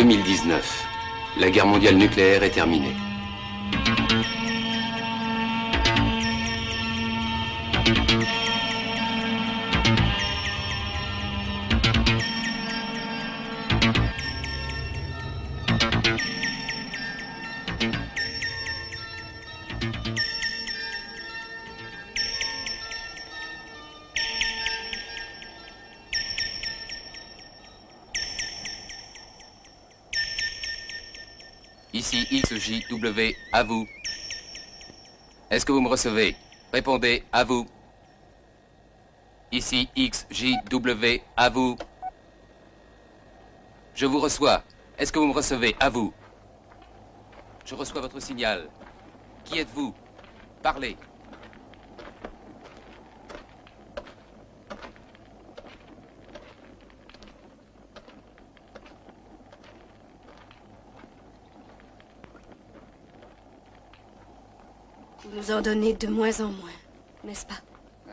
2019. La guerre mondiale nucléaire est terminée. Ici XJW, à vous. Est-ce que vous me recevez? Répondez, à vous. Ici XJW, à vous. Je vous reçois. Est-ce que vous me recevez? À vous. Je reçois votre signal. Qui êtes-vous? Parlez. Vous nous en donnez de moins en moins, n'est-ce pas?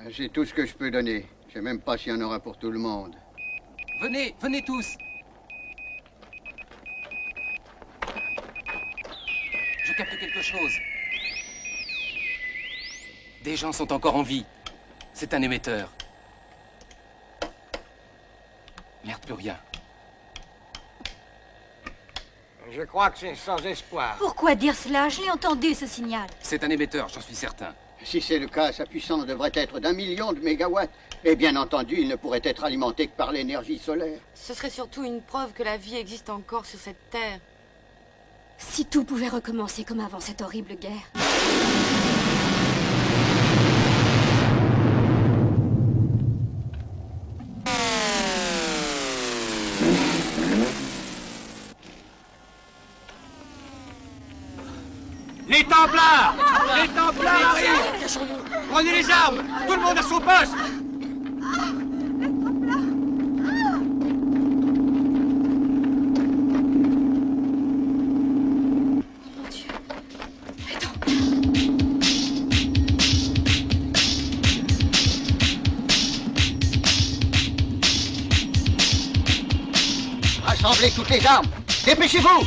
J'ai tout ce que je peux donner. Je sais même pas s'il y en aura pour tout le monde. Venez, venez tous. Je capte quelque chose. Des gens sont encore en vie. C'est un émetteur. Merde, plus rien. Je crois que c'est sans espoir. Pourquoi dire cela? Je l'ai entendu, ce signal. C'est un émetteur, j'en suis certain. Si c'est le cas, sa puissance devrait être d'1 million de mégawatts. Et bien entendu, il ne pourrait être alimenté que par l'énergie solaire. Ce serait surtout une preuve que la vie existe encore sur cette terre. Si tout pouvait recommencer comme avant cette horrible guerre. Les Templars! Les Templars arrivent! Prenez les armes! Tout le monde à son poste! Mon Dieu. Attends. Rassemblez toutes les armes. Dépêchez-vous!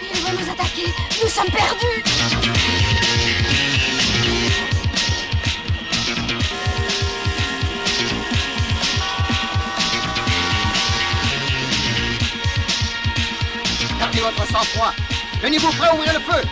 Ils vont nous attaquer. Nous sommes perdus. Gardez votre sang-froid. Tenez-vous prêt à ouvrir le feu.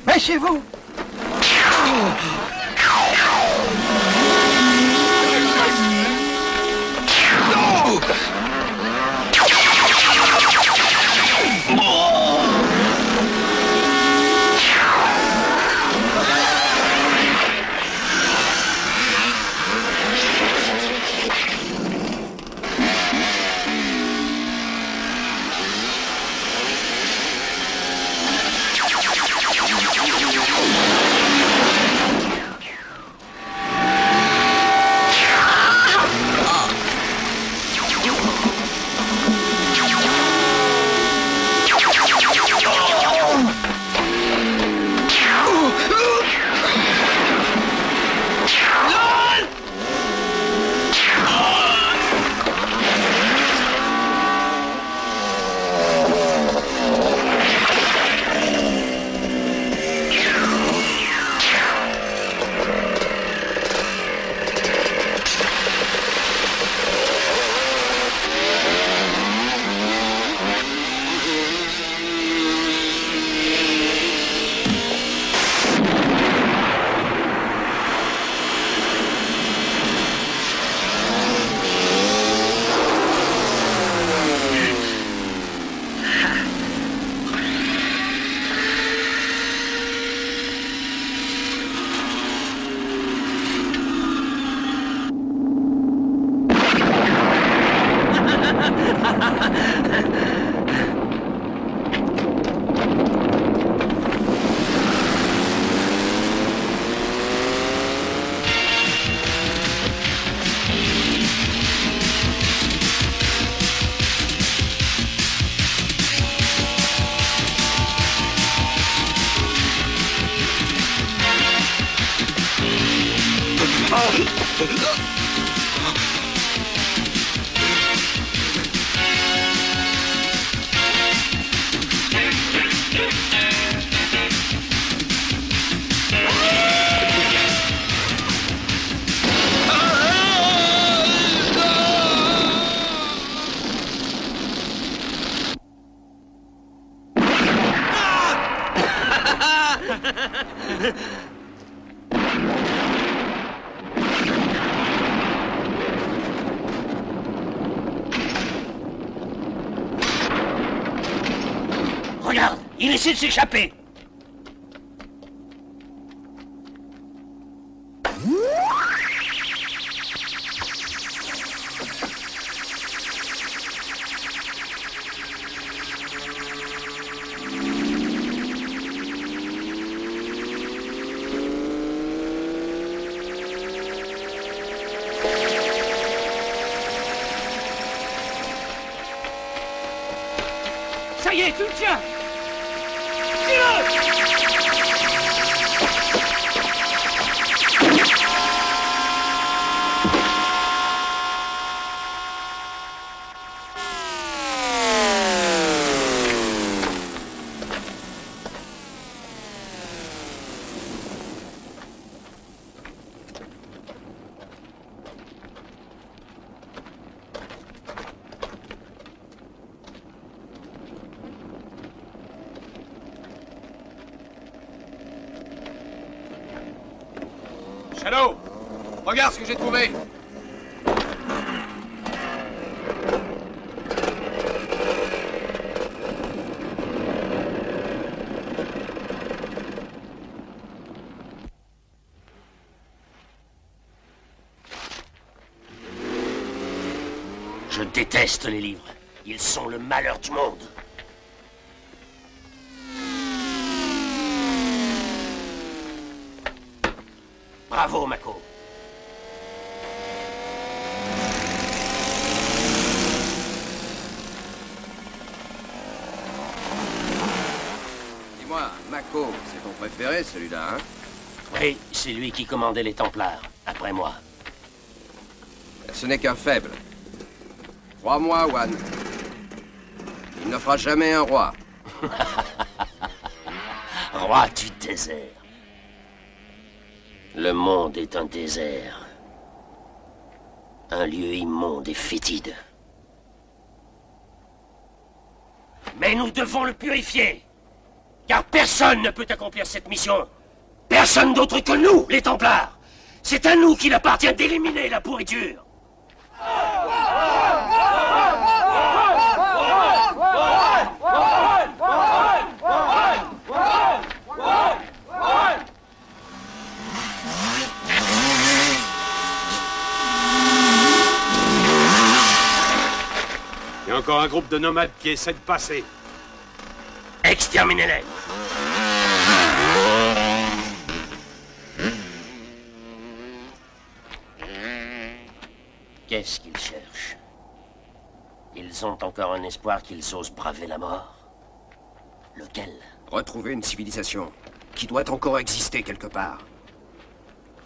Dépêchez-vous! Regarde, il essaie de s'échapper. Ça y est, tu le tiens. Tire-le. Shadow, regarde ce que j'ai trouvé. Je déteste les livres. Ils sont le malheur du monde. Bravo, Mako. Dis-moi, Mako, c'est ton préféré, celui-là, hein? Oui, c'est lui qui commandait les Templars, après moi. Ce n'est qu'un faible. Crois-moi, Wan. Il ne fera jamais un roi. Roi du désert. Le monde est un désert. Un lieu immonde et fétide. Mais nous devons le purifier. Car personne ne peut accomplir cette mission. Personne d'autre que nous, les Templars. C'est à nous qu'il appartient d'éliminer la pourriture. Il y a encore un groupe de nomades qui essaie de passer. Exterminez-les. Qu'est-ce qu'ils cherchent? Ils ont encore un espoir qu'ils osent braver la mort. Lequel? Retrouver une civilisation qui doit encore exister quelque part.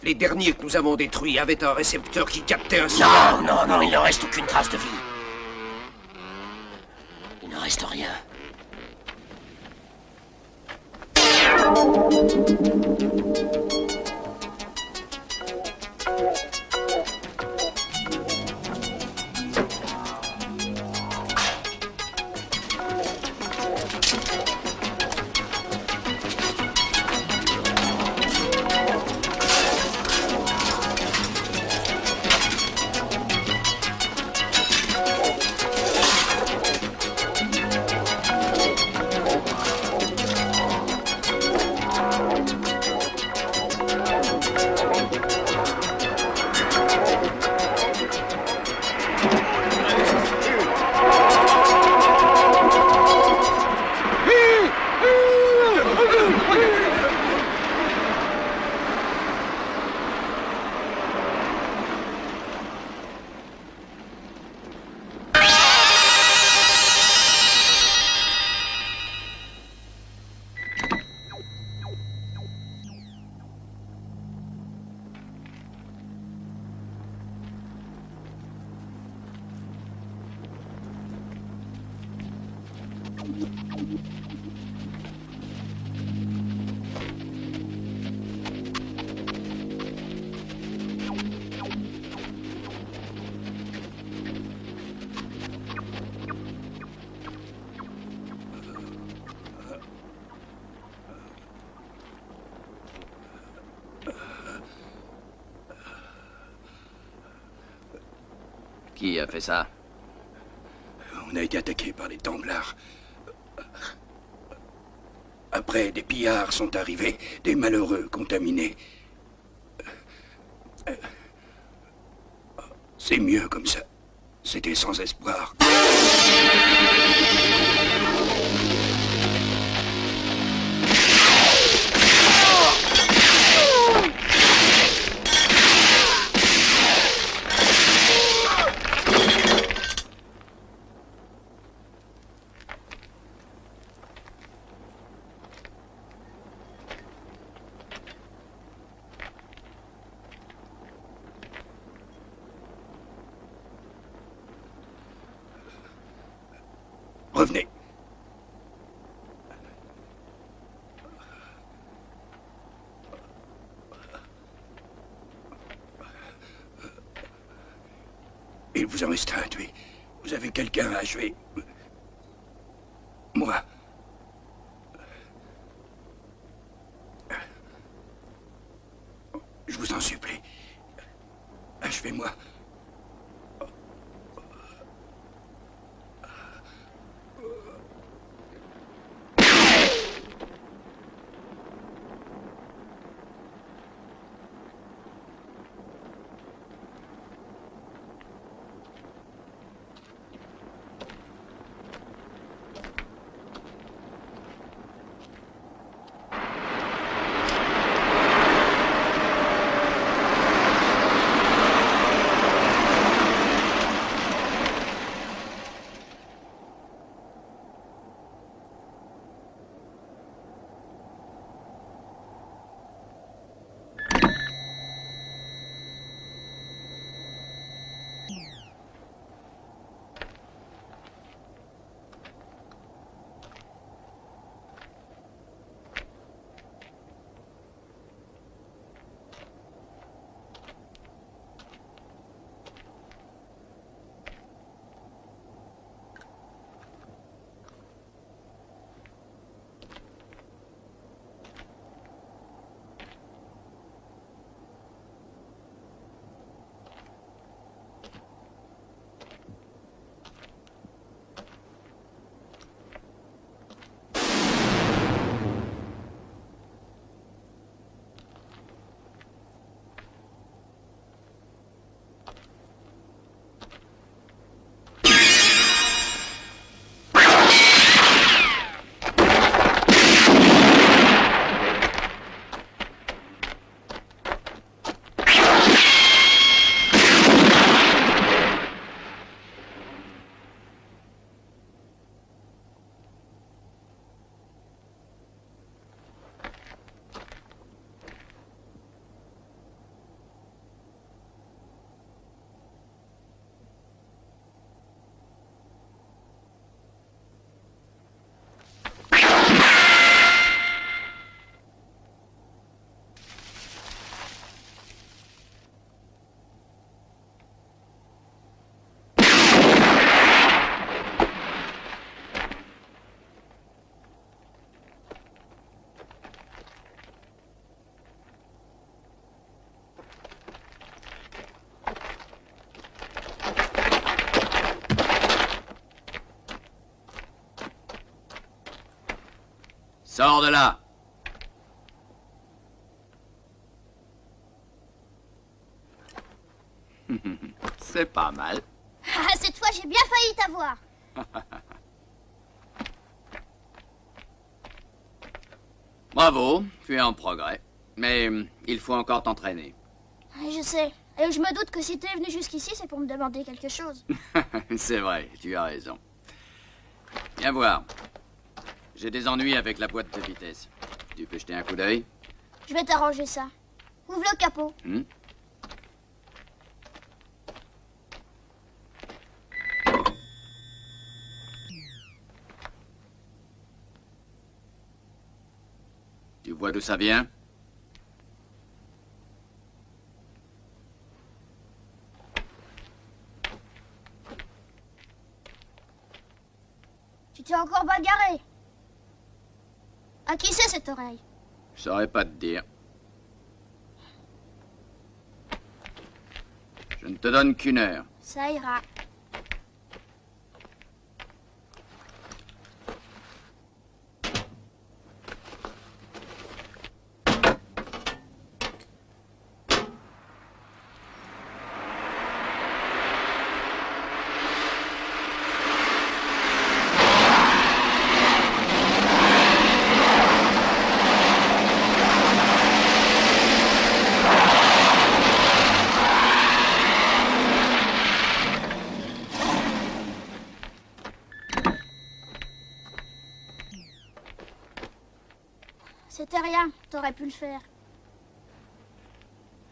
Les derniers que nous avons détruits avaient un récepteur qui captait un signal. Non, non, non, il ne reste aucune trace de vie. Il ne reste rien. Qui a fait ça? On a été attaqué par les Templars. Après, des pillards sont arrivés, des malheureux contaminés. C'est mieux comme ça. C'était sans espoir. Revenez. Il vous en reste un à tuer. Vous avez quelqu'un à achever. Moi. Je vous en supplie. Achevez-moi. Sors de là! C'est pas mal. Ah, cette fois, j'ai bien failli t'avoir. Bravo, tu es en progrès. Mais il faut encore t'entraîner. Je sais. Et je me doute que si t'es venu jusqu'ici, c'est pour me demander quelque chose. C'est vrai, tu as raison. Viens voir. J'ai des ennuis avec la boîte de vitesse. Tu peux jeter un coup d'œil? Je vais t'arranger ça. Ouvre le capot. vois d'où ça vient? Tu t'es encore bagarré. À qui c'est cette oreille? Je saurais pas te dire. Je ne te donne qu'une heure. Ça ira. C'était rien, t'aurais pu le faire.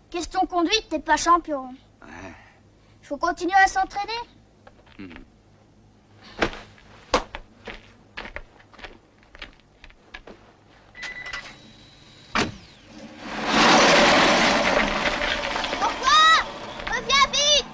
Question conduite, t'es pas champion. Ouais. Faut continuer à s'entraîner. Pourquoi? Reviens vite!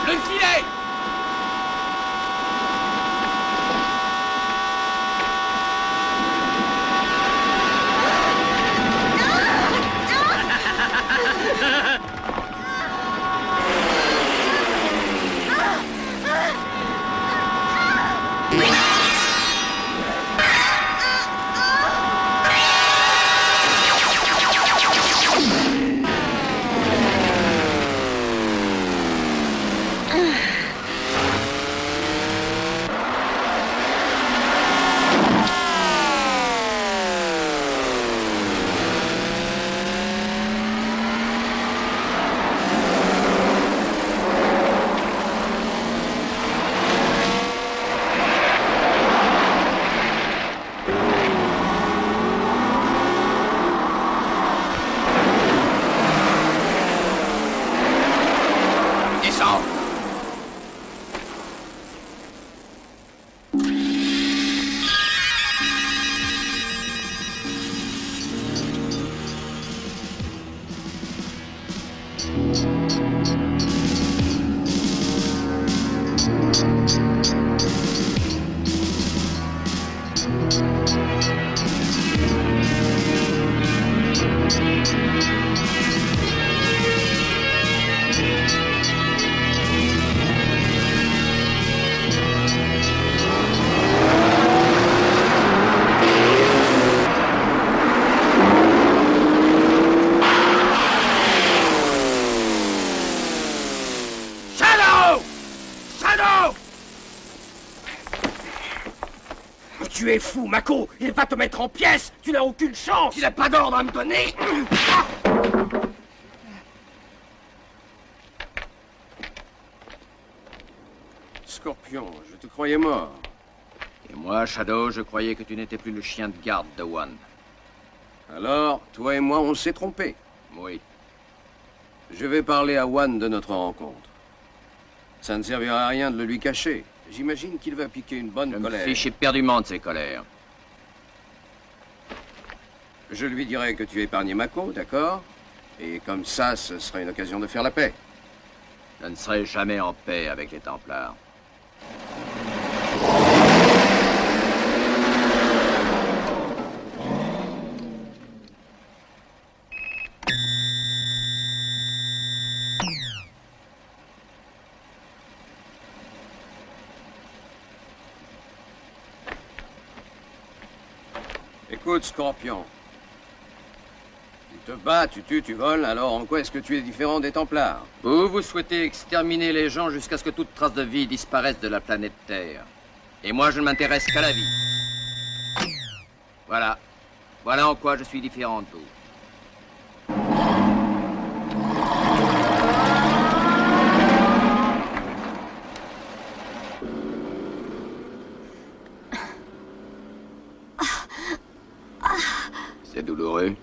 Le filet! Tu es fou, Mako. Il va te mettre en pièces. Tu n'as aucune chance. Il n'a pas d'ordre à me donner. Scorpion, je te croyais mort. Et moi, Shadow, je croyais que tu n'étais plus le chien de garde de One. Alors, toi et moi, on s'est trompés. Oui. Je vais parler à One de notre rencontre. Ça ne servira à rien de le lui cacher. J'imagine qu'il va piquer une bonne colère. Je me fiche éperdument de ses colères. Je lui dirai que tu épargnes Mako, d'accord? Et comme ça, ce sera une occasion de faire la paix. Je ne serai jamais en paix avec les Templars. Écoute, Scorpion. Tu te bats, tu tues, tu voles, alors en quoi est-ce que tu es différent des Templars? Vous souhaitez exterminer les gens jusqu'à ce que toute trace de vie disparaisse de la planète Terre. Et moi, je ne m'intéresse qu'à la vie. Voilà. Voilà en quoi je suis différent de vous. C'est douloureux.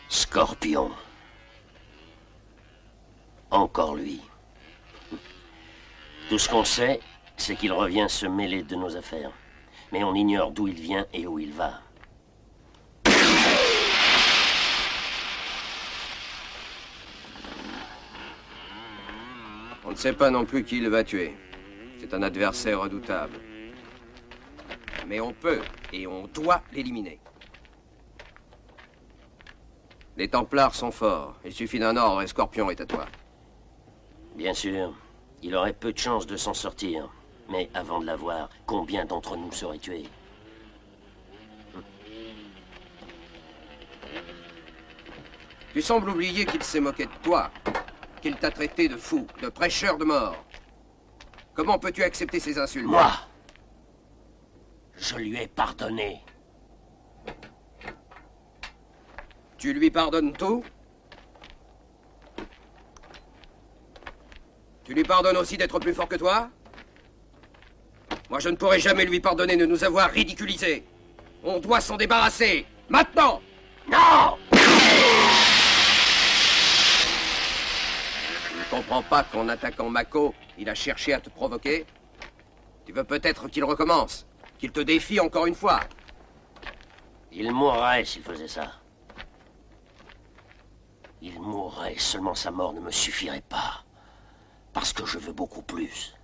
Scorpion. Encore lui. Tout ce qu'on sait, c'est qu'il revient se mêler de nos affaires. Mais on ignore d'où il vient et où il va. On ne sait pas non plus qui il va tuer. C'est un adversaire redoutable. Mais on peut et on doit l'éliminer. Les Templars sont forts. Il suffit d'un ordre et Scorpion est à toi. Bien sûr, il aurait peu de chances de s'en sortir. Mais avant de l'avoir, combien d'entre nous seraient tués? Tu sembles oublier qu'il s'est moqué de toi. Qu'il t'a traité de fou, de prêcheur de mort. Comment peux-tu accepter ces insultes? Moi, je lui ai pardonné. Tu lui pardonnes tout? Tu lui pardonnes aussi d'être plus fort que toi? Moi, je ne pourrai jamais lui pardonner de nous avoir ridiculisés. On doit s'en débarrasser. Maintenant! Non! Tu ne comprends pas qu'en attaquant Mako, il a cherché à te provoquer? Tu veux peut-être qu'il recommence? Qu'il te défie encore une fois? Il mourrait s'il faisait ça. Il mourrait, seulement sa mort ne me suffirait pas. Parce que je veux beaucoup plus.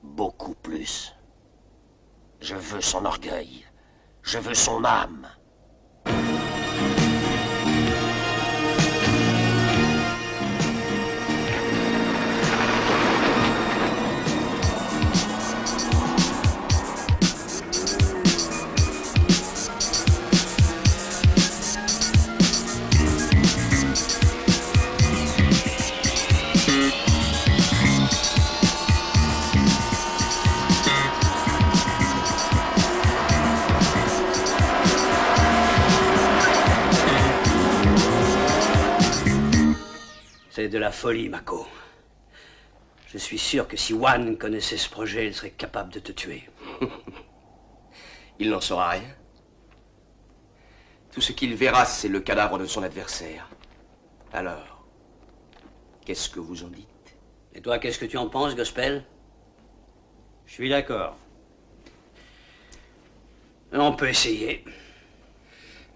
Beaucoup plus. Je veux son orgueil. Je veux son âme. C'est de la folie, Mako. Je suis sûr que si One connaissait ce projet, il serait capable de te tuer. Il n'en saura rien. Tout ce qu'il verra, c'est le cadavre de son adversaire. Alors, qu'est-ce que vous en dites? Et toi, qu'est-ce que tu en penses, Gospel? Je suis d'accord. On peut essayer.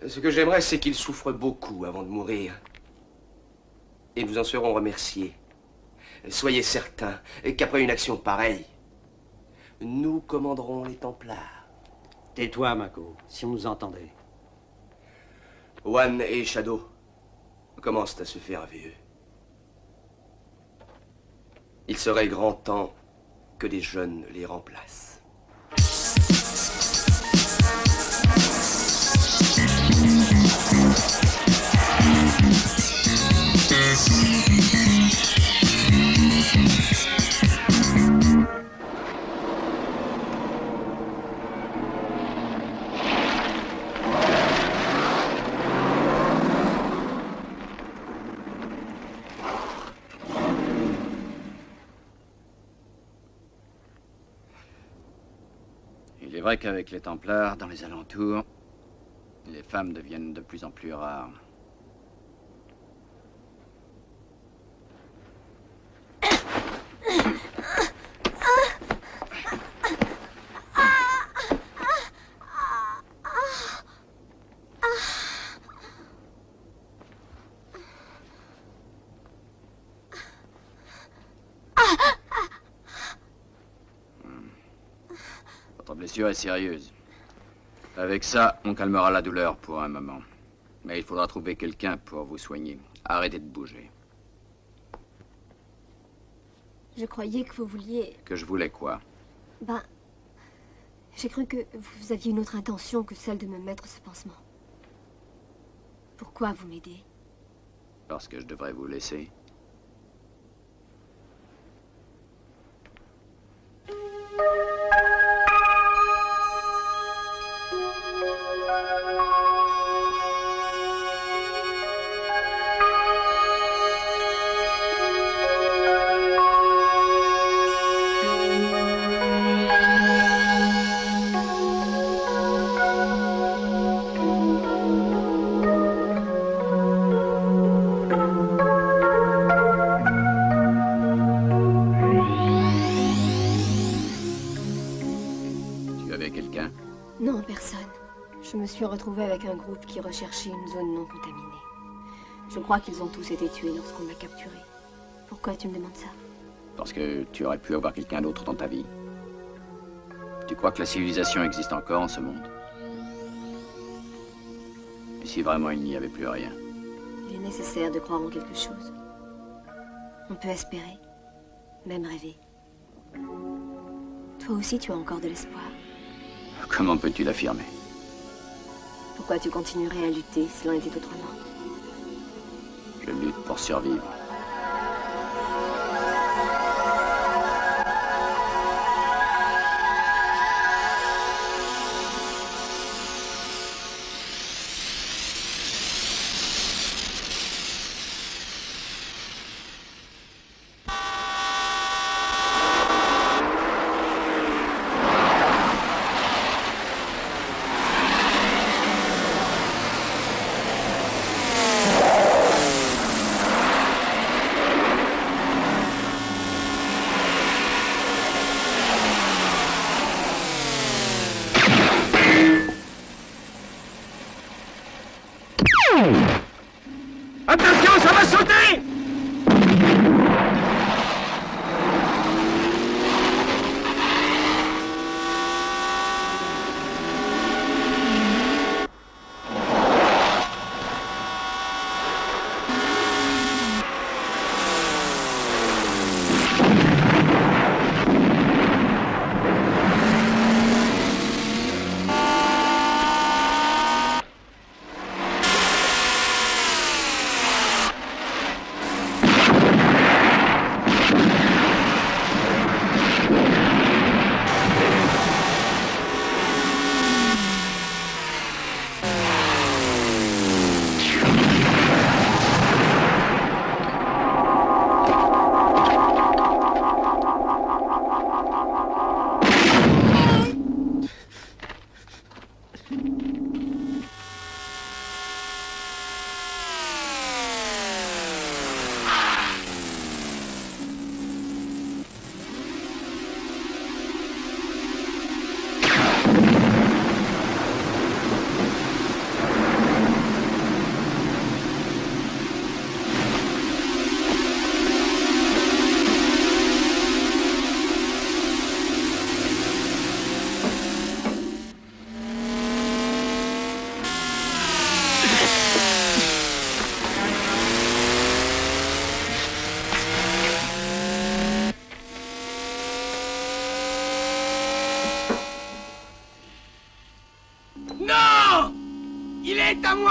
Ce que j'aimerais, c'est qu'il souffre beaucoup avant de mourir. Et nous en serons remerciés. Soyez certains qu'après une action pareille, nous commanderons les Templars. Tais-toi, Mako, si on nous entendait. One et Shadow commencent à se faire vieux. Il serait grand temps que des jeunes les remplacent. Il est vrai qu'avec les Templars, dans les alentours, les femmes deviennent de plus en plus rares. Votre blessure est sérieuse. Avec ça, on calmera la douleur pour un moment. Mais il faudra trouver quelqu'un pour vous soigner. Arrêtez de bouger. Je croyais que vous vouliez... Que je voulais quoi? Ben... J'ai cru que vous aviez une autre intention que celle de me mettre ce pansement. Pourquoi vous m'aidez? Parce que je devrais vous laisser. Non, personne. Je me suis retrouvée avec un groupe qui recherchait une zone non contaminée. Je crois qu'ils ont tous été tués lorsqu'on m'a capturé. Pourquoi tu me demandes ça? Parce que tu aurais pu avoir quelqu'un d'autre dans ta vie. Tu crois que la civilisation existe encore en ce monde? Et si vraiment il n'y avait plus rien? Il est nécessaire de croire en quelque chose. On peut espérer, même rêver. Toi aussi, tu as encore de l'espoir. Comment peux-tu l'affirmer? Pourquoi tu continuerais à lutter si l'on était autrement? Je lutte pour survivre. Attention, ça va sauter!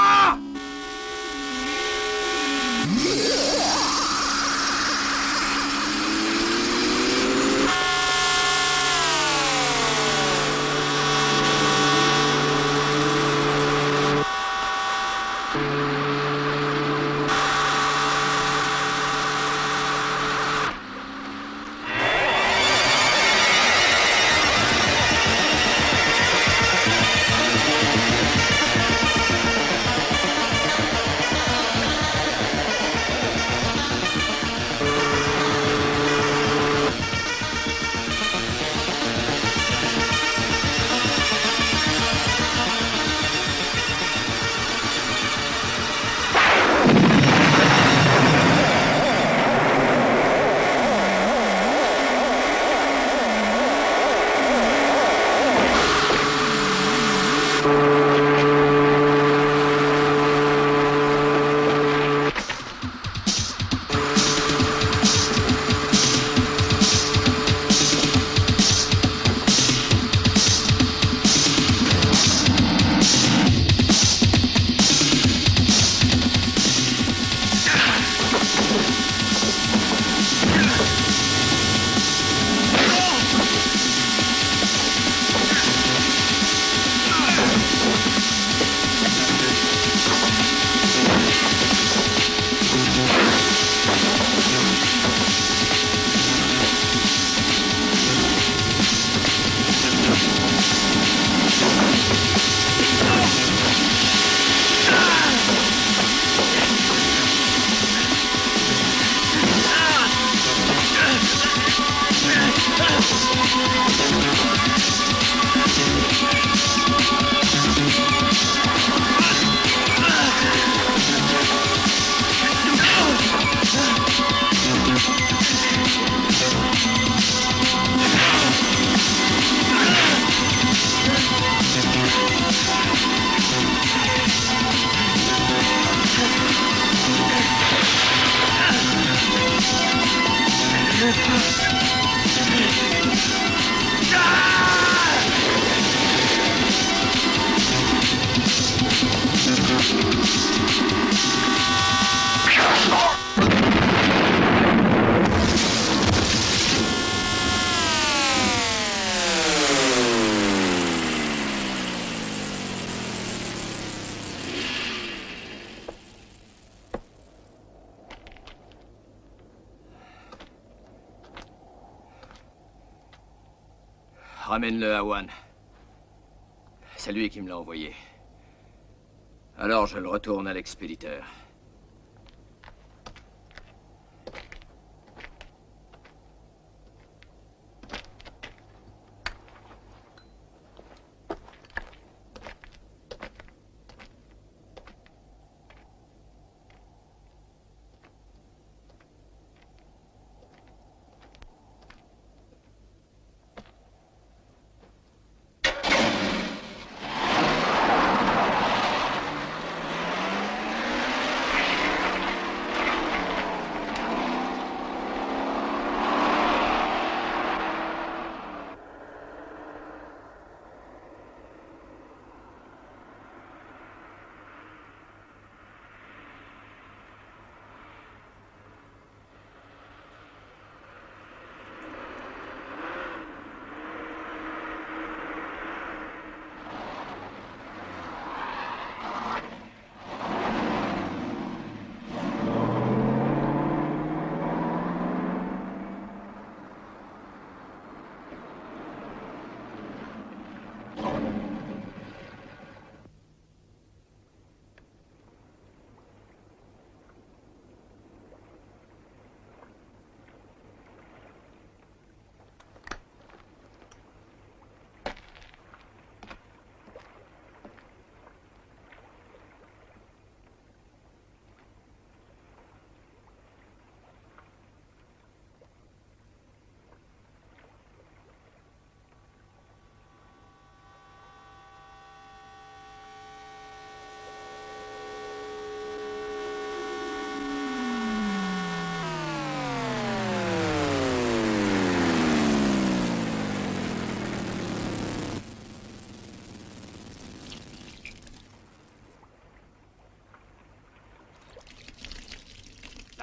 pas! Ramène-le à One. C'est lui qui me l'a envoyé. Alors je le retourne à l'expéditeur.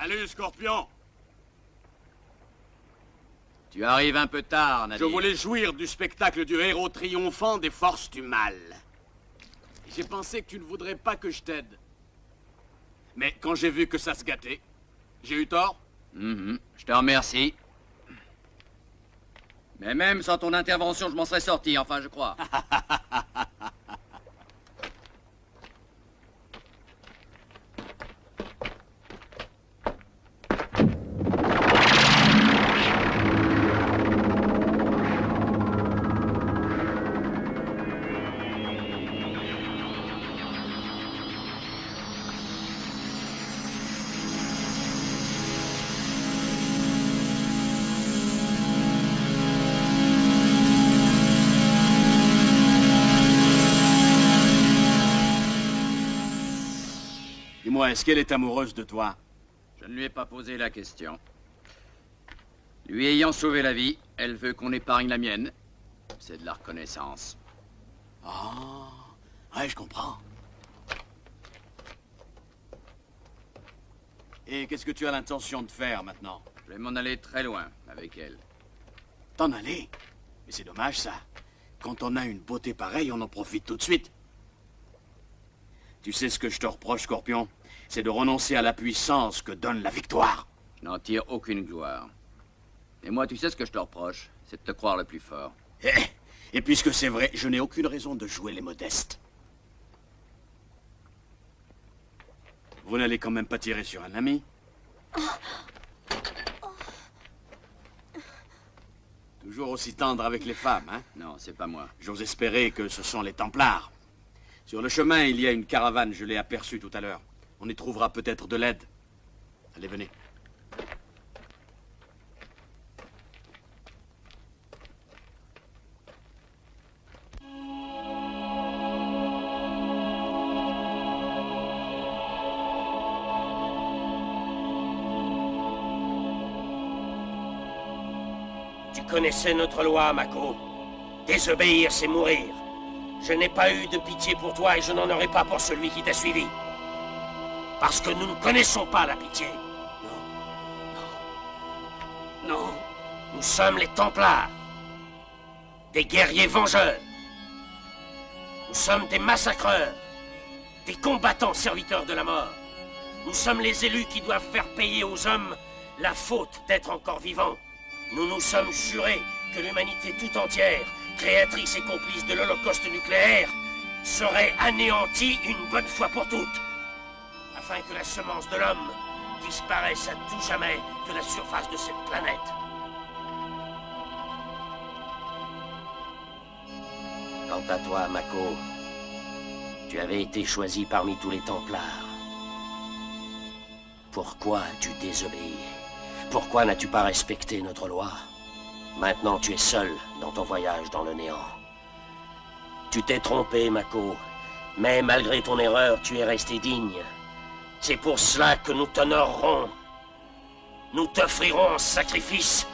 Salut, Scorpion. Tu arrives un peu tard, Nadir. Je voulais jouir du spectacle du héros triomphant des forces du mal. J'ai pensé que tu ne voudrais pas que je t'aide. Mais quand j'ai vu que ça se gâtait, j'ai eu tort. Je te remercie. Mais même sans ton intervention, je m'en serais sorti, enfin, je crois. Dis-moi, est-ce qu'elle est amoureuse de toi? Je ne lui ai pas posé la question. Lui ayant sauvé la vie, elle veut qu'on épargne la mienne. C'est de la reconnaissance. Ah, ouais, je comprends. Et qu'est-ce que tu as l'intention de faire maintenant? Je vais m'en aller très loin avec elle. T'en aller? Mais c'est dommage, ça. Quand on a une beauté pareille, on en profite tout de suite. Tu sais ce que je te reproche, Scorpion? C'est de renoncer à la puissance que donne la victoire. Je n'en tire aucune gloire. Et moi, tu sais ce que je te reproche? C'est de te croire le plus fort. Et puisque c'est vrai, je n'ai aucune raison de jouer les modestes. Vous n'allez quand même pas tirer sur un ami? Toujours aussi tendre avec les femmes, hein? Non, c'est pas moi. J'ose espérer que ce sont les Templars. Sur le chemin, il y a une caravane, je l'ai aperçue tout à l'heure. On y trouvera peut-être de l'aide. Allez, venez. Tu connaissais notre loi, Mako. Désobéir, c'est mourir. Je n'ai pas eu de pitié pour toi et je n'en aurai pas pour celui qui t'a suivi. Parce que nous ne connaissons pas la pitié. Non. Nous sommes les Templars. Des guerriers vengeurs. Nous sommes des massacreurs. Des combattants serviteurs de la mort. Nous sommes les élus qui doivent faire payer aux hommes la faute d'être encore vivants. Nous nous sommes jurés que l'humanité tout entière, créatrice et complice de l'Holocauste nucléaire, serait anéantie une bonne fois pour toutes, afin que la semence de l'homme disparaisse à tout jamais de la surface de cette planète. Quant à toi, Mako, tu avais été choisi parmi tous les Templars. Pourquoi as-tu désobéi? Pourquoi n'as-tu pas respecté notre loi? Maintenant, tu es seul dans ton voyage dans le néant. Tu t'es trompé, Mako, mais malgré ton erreur, tu es resté digne. C'est pour cela que nous t'honorerons. Nous t'offrirons en sacrifice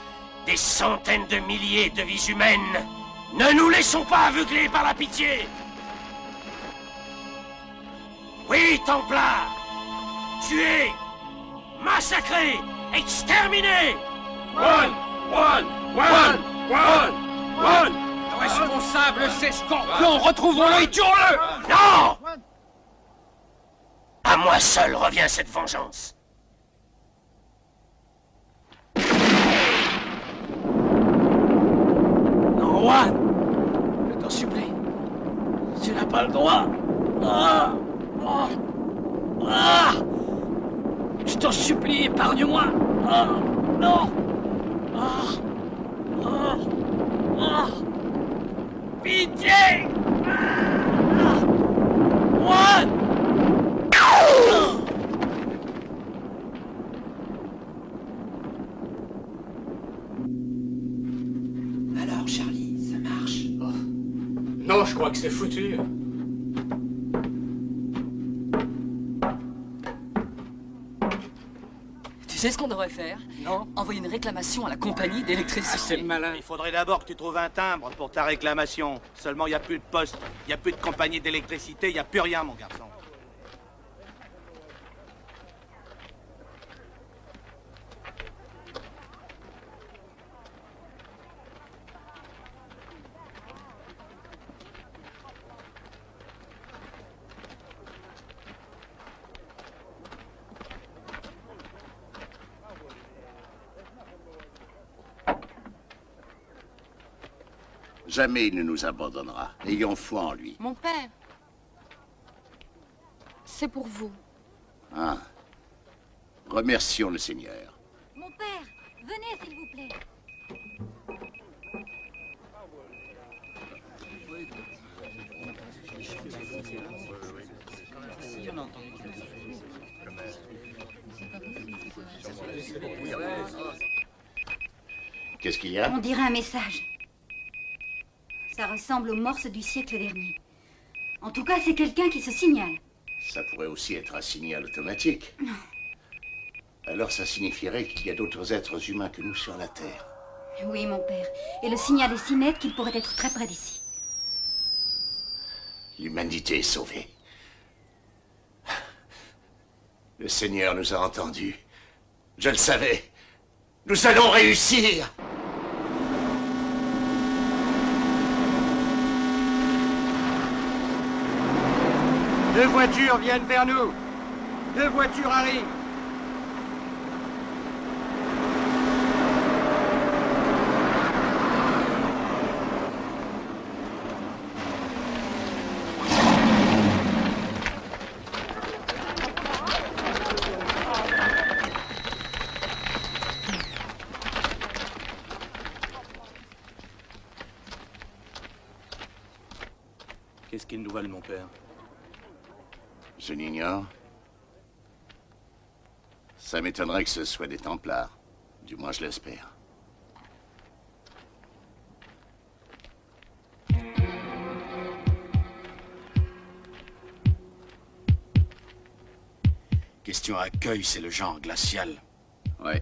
des centaines de milliers de vies humaines. Ne nous laissons pas aveugler par la pitié. Oui, Templar, tué, massacré, exterminé. One. Le responsable, c'est Scorpion. Retrouvons-le et tuons-le. Non. À moi seul revient cette vengeance. Non, Juan, je t'en supplie. Tu n'as pas le droit. Je t'en supplie, épargne-moi. Non. Pitié. Juan. Alors, Charlie, ça marche? Non, je crois que c'est foutu. Tu sais ce qu'on devrait faire? Non. Envoyer une réclamation à la compagnie d'électricité. C'est malin. Il faudrait d'abord que tu trouves un timbre pour ta réclamation. Seulement, il n'y a plus de poste, il n'y a plus de compagnie d'électricité, il n'y a plus rien, mon garçon. Jamais il ne nous abandonnera. Ayons foi en lui. Mon père. C'est pour vous. Ah. Remercions le Seigneur. Mon père, venez s'il vous plaît. Qu'est-ce qu'il y a? On dirait un message. Ça ressemble aux morses du siècle dernier. En tout cas, c'est quelqu'un qui se signale. Ça pourrait aussi être un signal automatique. Alors ça signifierait qu'il y a d'autres êtres humains que nous sur la Terre. Oui, mon père. Et le signal est si net qu'il pourrait être très près d'ici. L'humanité est sauvée. Le Seigneur nous a entendus. Je le savais. Nous allons réussir. Deux voitures viennent vers nous. Deux voitures arrivent. Qu'est-ce qu'ils nous veulent, mon père? Je l'ignore. Ça m'étonnerait que ce soit des Templars. Du moins, je l'espère. Question accueil, c'est le genre glacial. Ouais.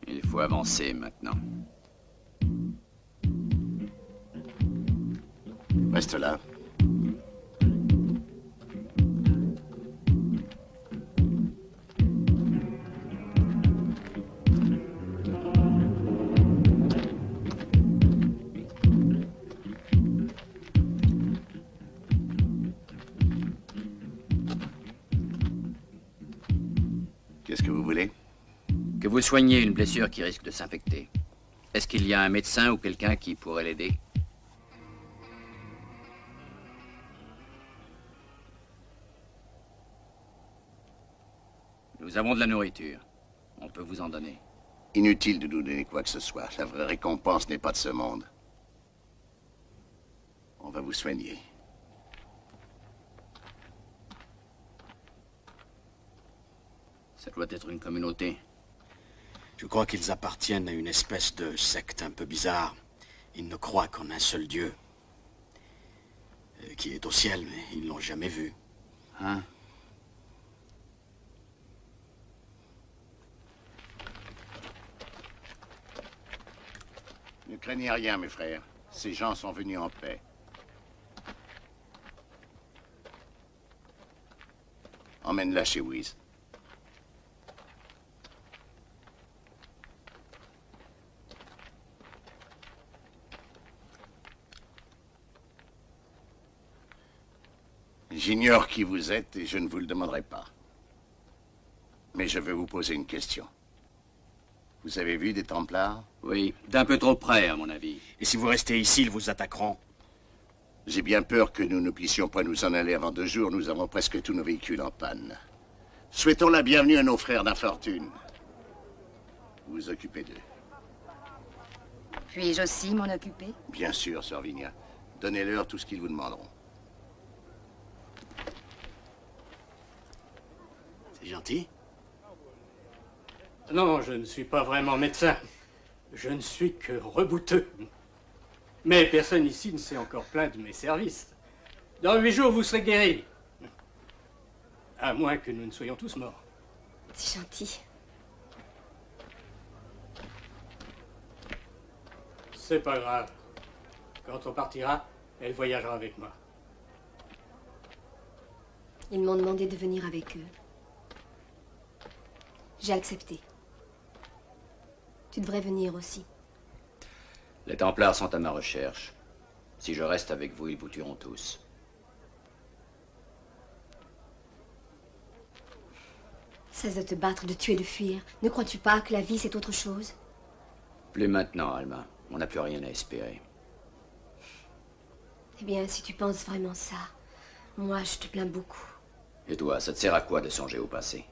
Il faut avancer maintenant. Reste là. Qu'est-ce que vous voulez? Que vous soigniez une blessure qui risque de s'infecter. Est-ce qu'il y a un médecin ou quelqu'un qui pourrait l'aider? Nous avons de la nourriture. On peut vous en donner. Inutile de nous donner quoi que ce soit. La vraie récompense n'est pas de ce monde. On va vous soigner. Ça doit être une communauté. Je crois qu'ils appartiennent à une espèce de secte un peu bizarre. Ils ne croient qu'en un seul Dieu. Qui est au ciel, mais ils ne l'ont jamais vu. Hein? Ne craignez rien, mes frères. Ces gens sont venus en paix. Emmène-la chez Whis. J'ignore qui vous êtes et je ne vous le demanderai pas. Mais je vais vous poser une question. Vous avez vu des Templars? Oui, d'un peu trop près, à mon avis. Et si vous restez ici, ils vous attaqueront. J'ai bien peur que nous ne puissions pas nous en aller avant 2 jours. Nous avons presque tous nos véhicules en panne. Souhaitons la bienvenue à nos frères d'infortune. Vous vous occupez d'eux. Puis-je aussi m'en occuper? Bien sûr, Sœur Vigna. Donnez-leur tout ce qu'ils vous demanderont. C'est gentil. Non, je ne suis pas vraiment médecin. Je ne suis que rebouteux. Mais personne ici ne s'est encore plaint de mes services. Dans 8 jours, vous serez guéri. À moins que nous ne soyons tous morts. C'est gentil. C'est pas grave. Quand on partira, elle voyagera avec moi. Ils m'ont demandé de venir avec eux. J'ai accepté. Tu devrais venir aussi. Les Templars sont à ma recherche. Si je reste avec vous, ils vous tueront tous. Cesse de te battre, de tuer, de fuir. Ne crois-tu pas que la vie, c'est autre chose? Plus maintenant, Alma. On n'a plus rien à espérer. Eh bien, si tu penses vraiment ça, moi, je te plains beaucoup. Et toi, ça te sert à quoi de songer au passé?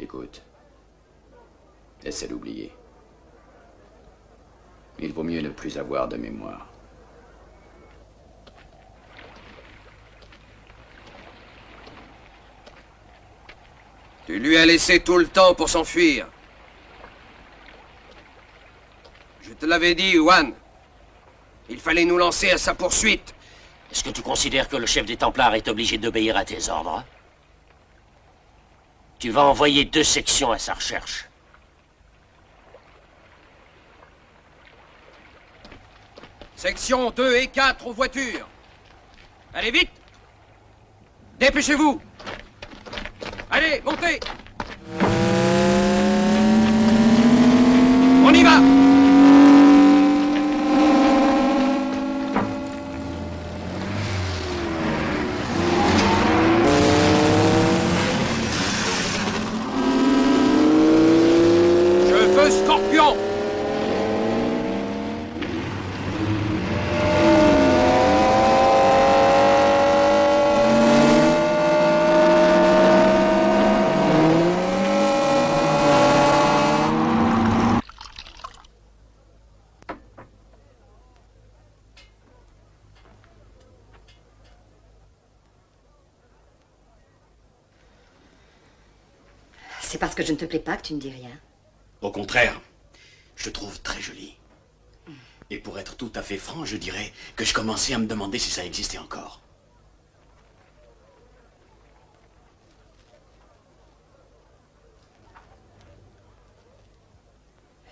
Écoute, essaie d'oublier. Il vaut mieux ne plus avoir de mémoire. Tu lui as laissé tout le temps pour s'enfuir. Je te l'avais dit, Juan. Il fallait nous lancer à sa poursuite. Est-ce que tu considères que le chef des Templars est obligé d'obéir à tes ordres? Tu vas envoyer 2 sections à sa recherche. Section 2 et 4 aux voitures. Allez vite. Dépêchez-vous. Allez, montez. On y va. Je veux Scorpion. C'est parce que je ne te plais pas que tu ne dis rien. Au contraire, je te trouve très jolie. Et pour être tout à fait franc, je dirais que je commençais à me demander si ça existait encore.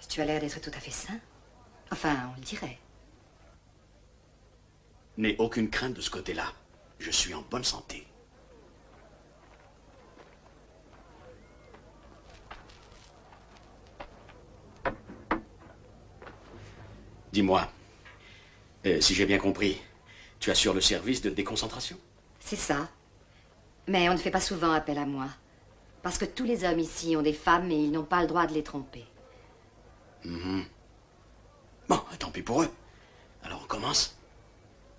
Tu as l'air d'être tout à fait sain. Enfin, on le dirait. N'aie aucune crainte de ce côté-là. Je suis en bonne santé. Dis-moi, si j'ai bien compris, tu assures le service de déconcentration? C'est ça. Mais on ne fait pas souvent appel à moi. Parce que tous les hommes ici ont des femmes et ils n'ont pas le droit de les tromper. Bon, tant pis pour eux. Alors on commence?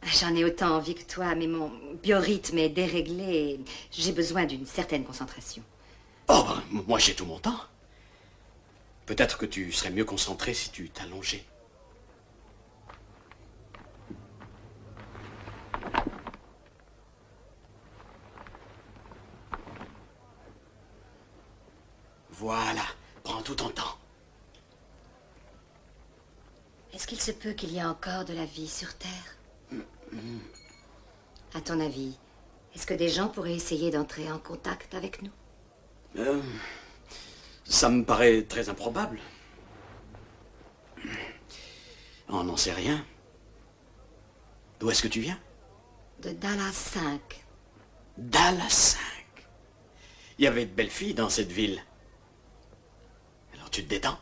J'en ai autant envie que toi, mais mon biorhythme est déréglé et j'ai besoin d'une certaine concentration. Oh, ben, moi j'ai tout mon temps. Peut-être que tu serais mieux concentré si tu t'allongeais. Voilà, prends tout ton temps. Est-ce qu'il se peut qu'il y ait encore de la vie sur Terre? À ton avis, est-ce que des gens pourraient essayer d'entrer en contact avec nous? Ça me paraît très improbable. On n'en sait rien. D'où est-ce que tu viens? De Dallas 5. Dallas 5. Il y avait de belles filles dans cette ville. Alors tu te détends?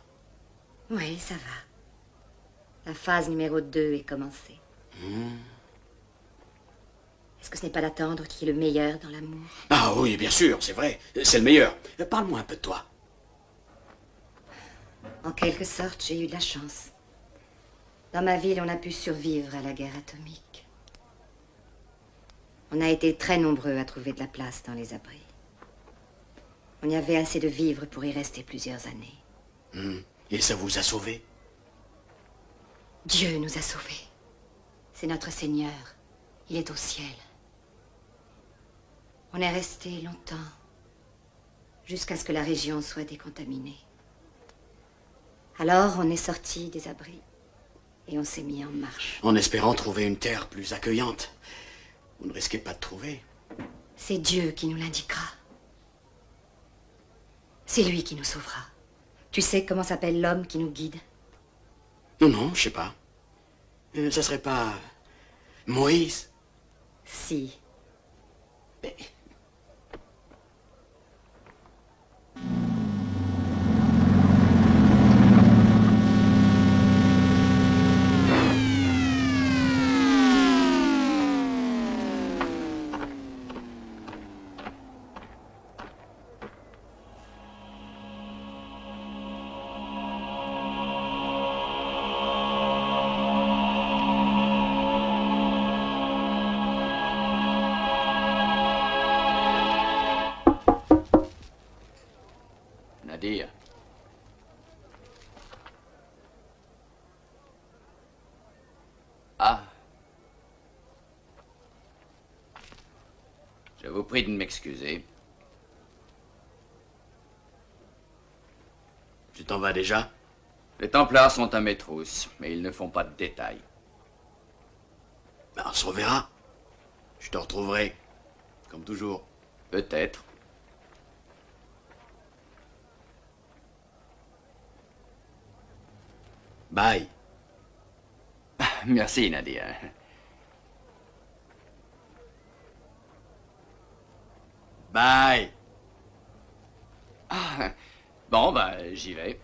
Oui, ça va. La phase numéro 2 est commencée. Est-ce que ce n'est pas d'attendre qui est le meilleur dans l'amour? Ah oui, bien sûr, c'est vrai. C'est le meilleur. Parle-moi un peu de toi. En quelque sorte, j'ai eu de la chance. Dans ma ville, on a pu survivre à la guerre atomique. On a été très nombreux à trouver de la place dans les abris. On y avait assez de vivres pour y rester plusieurs années. Et ça vous a sauvés? Dieu nous a sauvés. C'est notre Seigneur. Il est au ciel. On est resté longtemps, jusqu'à ce que la région soit décontaminée. Alors, on est sorti des abris et on s'est mis en marche. En espérant trouver une terre plus accueillante. Vous ne risquez pas de trouver. C'est Dieu qui nous l'indiquera. C'est lui qui nous sauvera. Tu sais comment s'appelle l'homme qui nous guide? Non, je sais pas. Ça serait pas Moïse? Si. Mais... dire. Ah. Je vous prie de m'excuser. Tu t'en vas déjà? Les Templars sont à mes trousses, mais ils ne font pas de détails. Ben, on se reverra. Je te retrouverai, comme toujours. Peut-être. Bye. Merci, Nadia. Bye. Ah, bon, bah, j'y vais.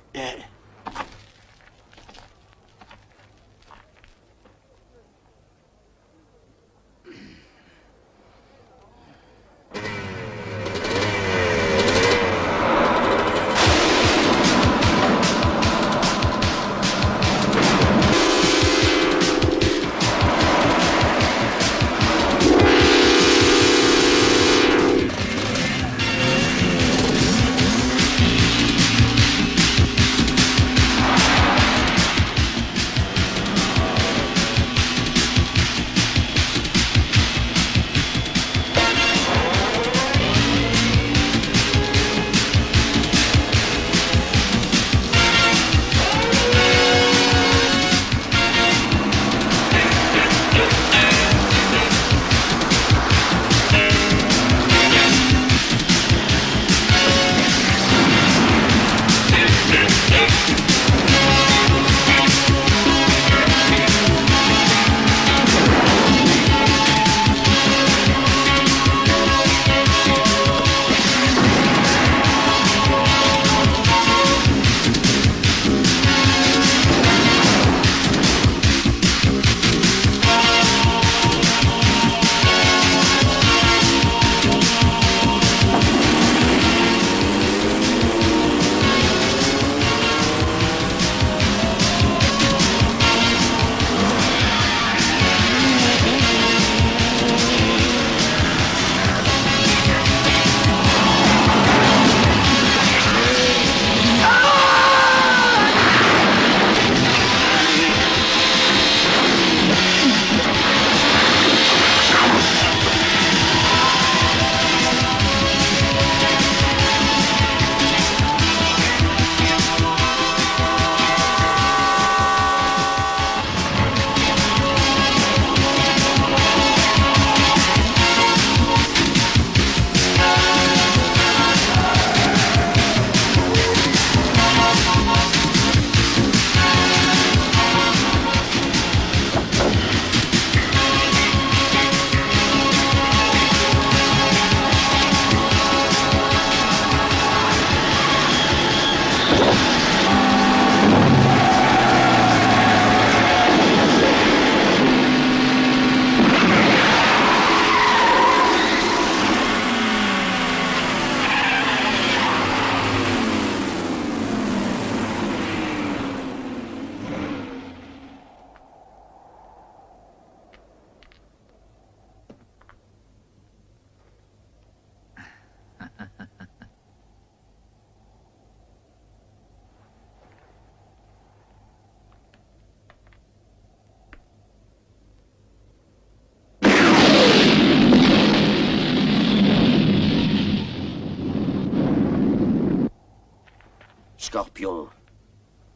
Scorpion,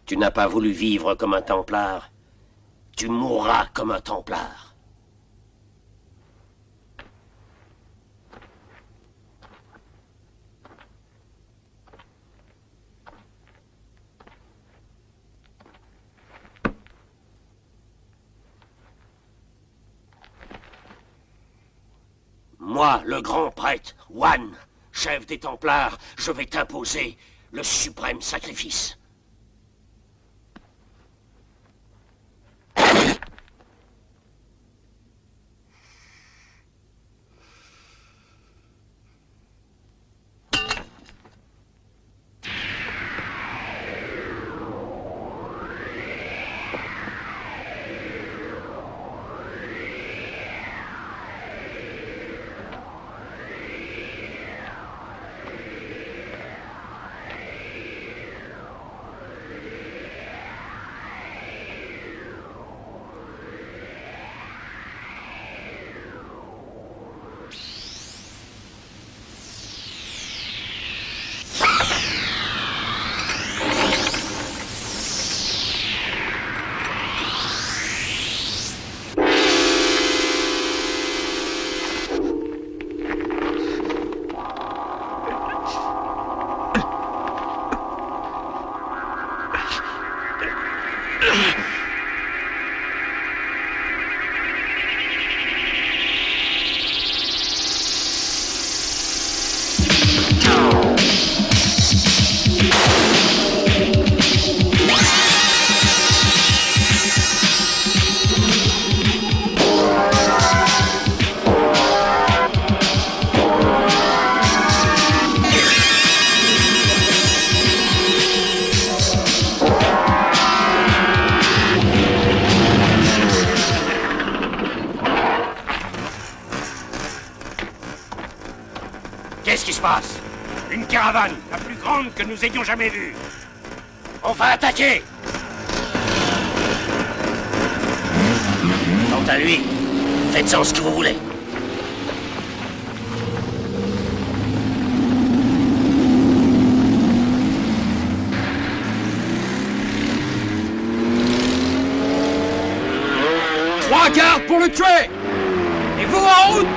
tu n'as pas voulu vivre comme un Templar. Tu mourras comme un Templar. Moi, le grand prêtre, Wan, chef des Templars, je vais t'imposer le suprême sacrifice. Une caravane, la plus grande que nous ayons jamais vue. On va attaquer. Quant à lui, faites-en ce que vous voulez. Trois gardes pour le tuer! Et vous en route!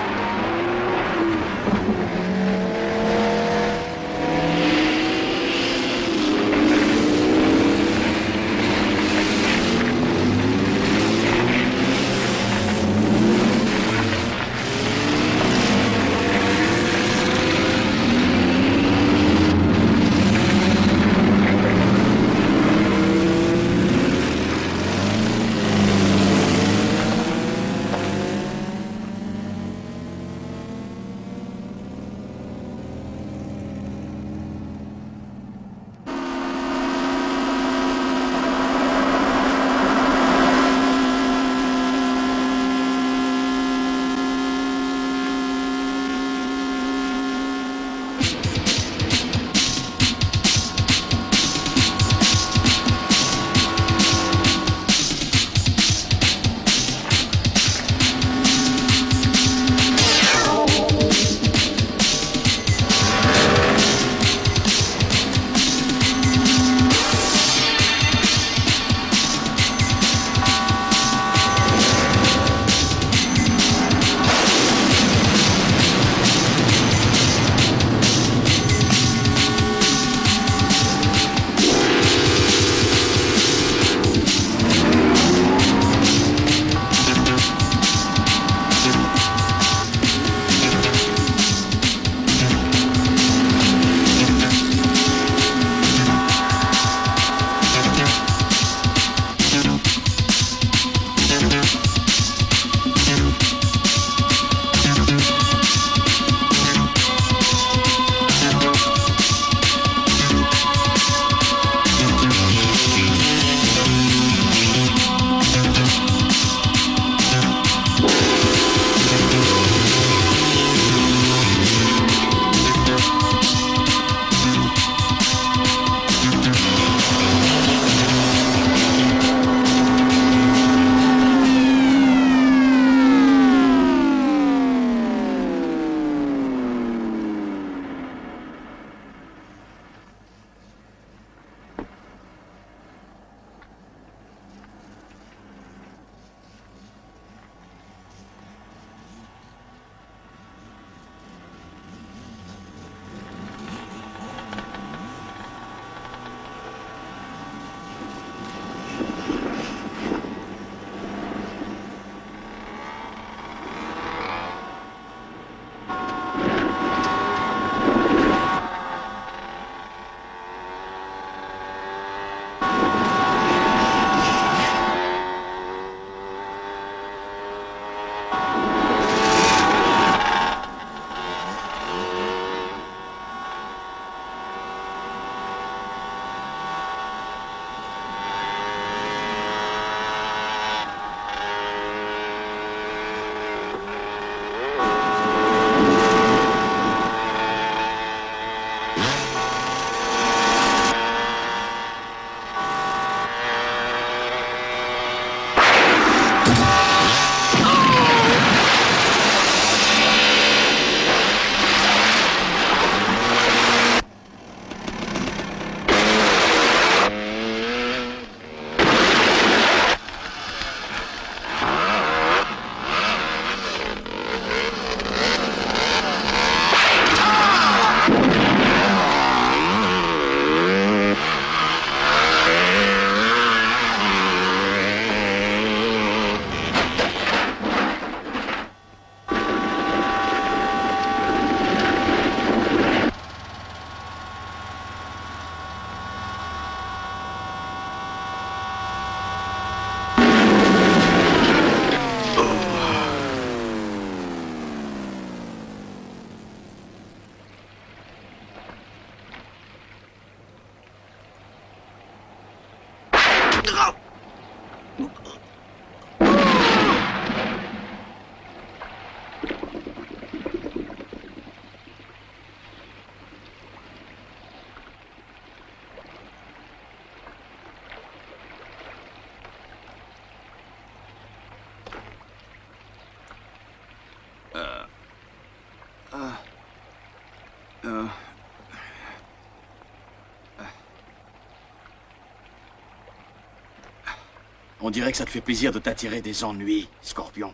On dirait que ça te fait plaisir de t'attirer des ennuis, Scorpion.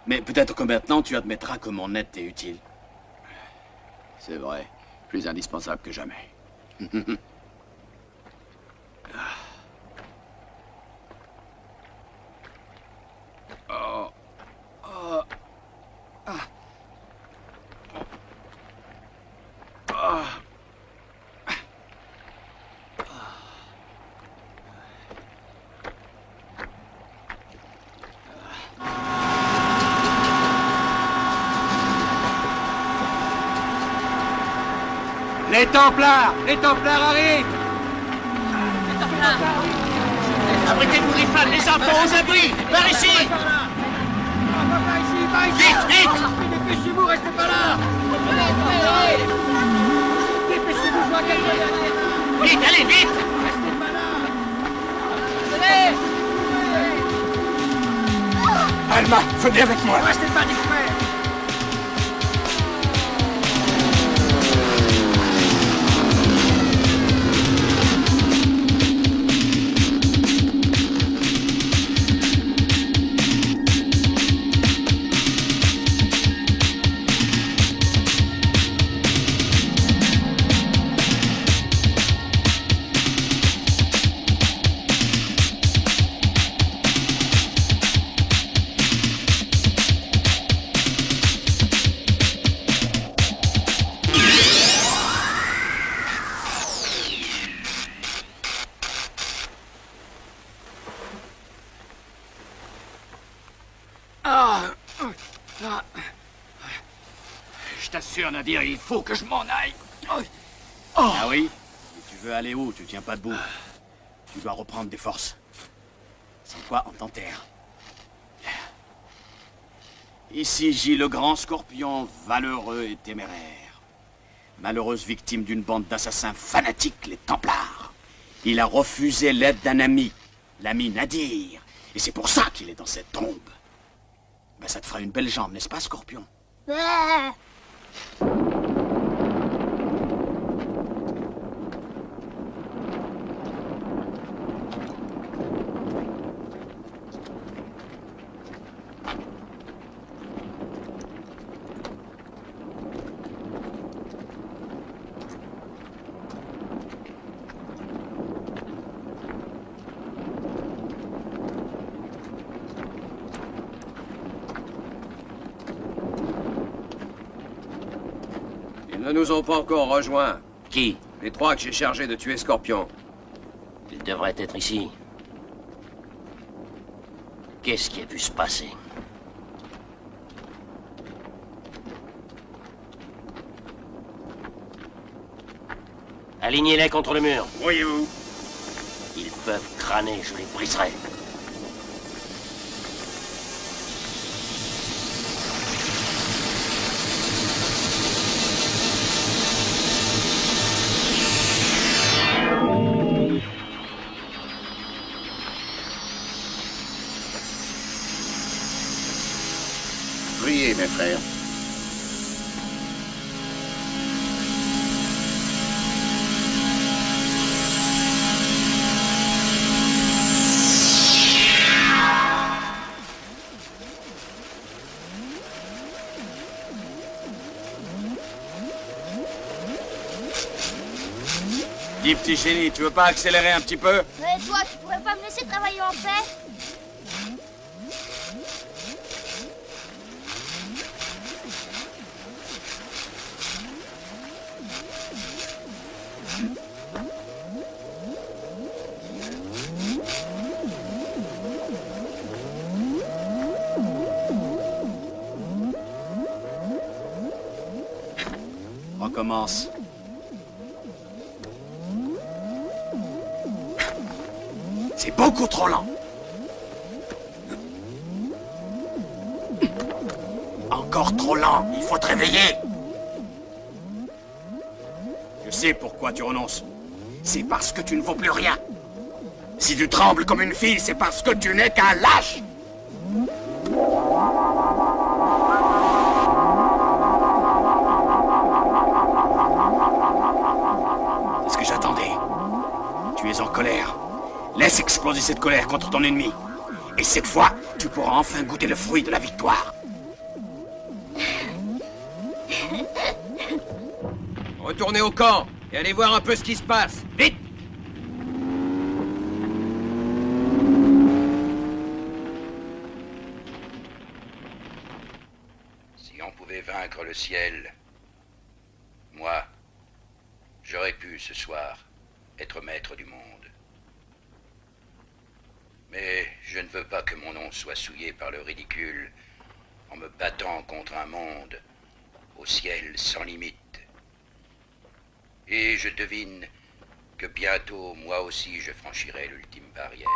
Mais peut-être que maintenant, tu admettras que mon aide t'est utile. C'est vrai. Plus indispensable que jamais. Oh. Oh. Ah. Oh. Les Templars arrivent! Abritez-vous les femmes, les enfants aux abris! Par ici! Vite, vite! Dépêchez-vous, restez pas là! Dépêchez-vous, je vois quelqu'un! Vite, allez, vite! Restez pas là! Alma, venez avec moi! Restez pas discret! Je t'assure, Nadir, il faut que je m'en aille. Ah oui? Et tu veux aller où? Tu tiens pas debout. Tu dois reprendre des forces. Sans quoi on t'enterre. Ici gît le grand Scorpion, valeureux et téméraire. Malheureuse victime d'une bande d'assassins fanatiques, les Templars. Il a refusé l'aide d'un ami, l'ami Nadir. Et c'est pour ça qu'il est dans cette tombe. Ben, ça te fera une belle jambe, n'est-ce pas, Scorpion? Ils ne nous ont pas encore rejoints. Qui? Les trois que j'ai chargés de tuer Scorpion. Il devrait être ici. Qu'est-ce qui a pu se passer? Alignez-les contre le mur. Voyez-vous? Ils peuvent crâner, je les briserai. Priez, mes frères. Dis, petit génie, tu veux pas accélérer un petit peu? Mais toi, tu pourrais pas me laisser travailler en paix? Recommence. C'est beaucoup trop lent. Encore trop lent, il faut te réveiller. Je sais pourquoi tu renonces. C'est parce que tu ne vaux plus rien. Si tu trembles comme une fille, c'est parce que tu n'es qu'un lâche. C'est ce que j'attendais. Tu es en colère. Laisse exploser cette colère contre ton ennemi. Et cette fois, tu pourras enfin goûter le fruit de la victoire. Retournez au camp et allez voir un peu ce qui se passe. Vite! Si on pouvait vaincre le ciel, moi, j'aurais pu ce soir être maître du monde. Mais je ne veux pas que mon nom soit souillé par le ridicule en me battant contre un monde au ciel sans limite. Et je devine que bientôt, moi aussi, je franchirai l'ultime barrière.